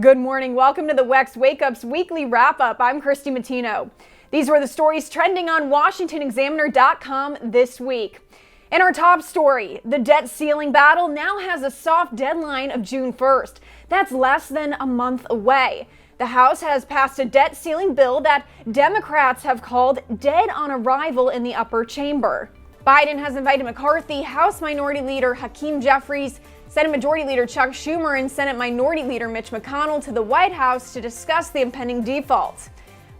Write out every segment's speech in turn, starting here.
Good morning. Welcome to the WEX Wakeup's weekly wrap-up. I'm Christy Matino. These were the stories trending on washingtonexaminer.com this week. In our top story, the debt ceiling battle now has a soft deadline of June 1st. That's less than a month away. The House has passed a debt ceiling bill that Democrats have called dead on arrival in the upper chamber. Biden has invited McCarthy, House Minority Leader Hakeem Jeffries, Senate Majority Leader Chuck Schumer, and Senate Minority Leader Mitch McConnell to the White House to discuss the impending default.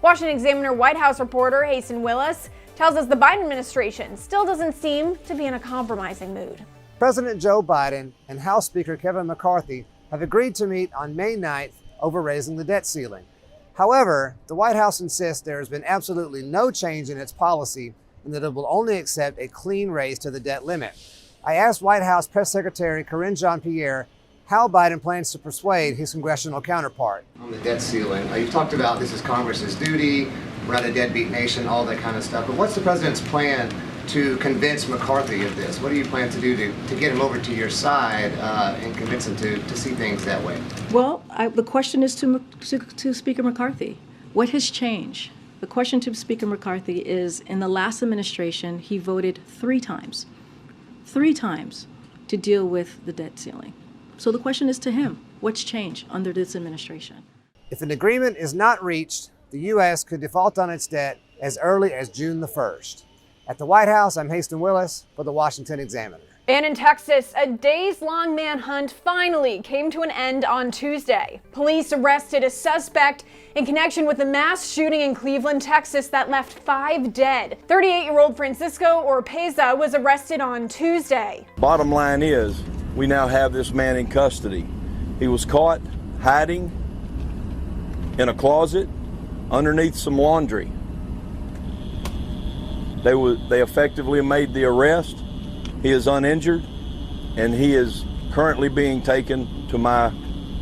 Washington Examiner White House reporter Hasten Willis tells us the Biden administration still doesn't seem to be in a compromising mood. President Joe Biden and House Speaker Kevin McCarthy have agreed to meet on May 9th over raising the debt ceiling. However, the White House insists there has been absolutely no change in its policy and that it will only accept a clean raise to the debt limit. I asked White House Press Secretary Karine Jean-Pierre how Biden plans to persuade his congressional counterpart. On the debt ceiling, you've talked about this is Congress's duty, we're not a deadbeat nation, all that kind of stuff. But what's the president's plan to convince McCarthy of this? What do you plan to do to get him over to your side and convince him to see things that way? Well, the question is to Speaker McCarthy. What has changed? The question to Speaker McCarthy is, in the last administration, he voted three times to deal with the debt ceiling. So the question is to him, what's changed under this administration? If an agreement is not reached, the U.S. could default on its debt as early as June the 1st. At the White House, I'm Hasten Willis for the Washington Examiner. And in Texas, a days-long manhunt finally came to an end on Tuesday. Police arrested a suspect in connection with a mass shooting in Cleveland, Texas that left 5 dead. 38-year-old Francisco Oropeza was arrested on Tuesday. Bottom line is, we now have this man in custody. He was caught hiding in a closet underneath some laundry. They effectively made the arrest. He is uninjured, and he is currently being taken to my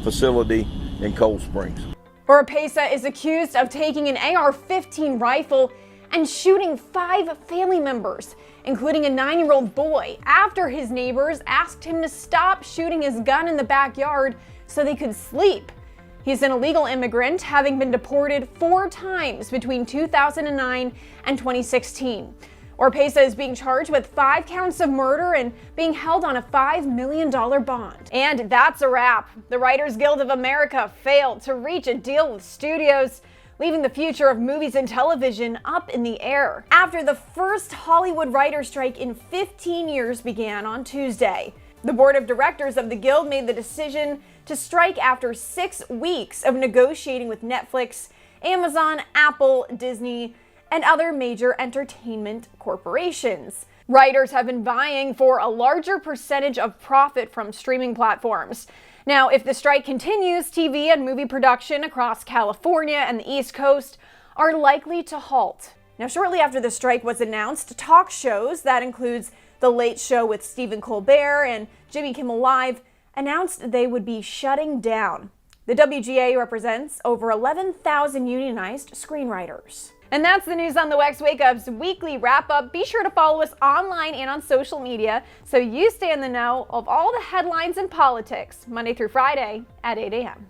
facility in Cold Springs. Oropeza is accused of taking an AR-15 rifle and shooting 5 family members, including a 9-year-old boy, after his neighbors asked him to stop shooting his gun in the backyard so they could sleep. He's an illegal immigrant, having been deported 4 times between 2009 and 2016. Oropeza is being charged with 5 counts of murder and being held on a $5 million bond. And that's a wrap. The Writers Guild of America failed to reach a deal with studios, leaving the future of movies and television up in the air. After the first Hollywood writer's strike in 15 years began on Tuesday, the board of directors of the Guild made the decision to strike after 6 weeks of negotiating with Netflix, Amazon, Apple, Disney, and other major entertainment corporations. Writers have been vying for a larger percentage of profit from streaming platforms. Now, if the strike continues, TV and movie production across California and the East Coast are likely to halt. Now, shortly after the strike was announced, talk shows, that includes The Late Show with Stephen Colbert and Jimmy Kimmel Live, announced they would be shutting down. The WGA represents over 11,000 unionized screenwriters. And that's the news on the WEX Wakeup's weekly wrap-up. Be sure to follow us online and on social media so you stay in the know of all the headlines in politics, Monday through Friday at 8 a.m.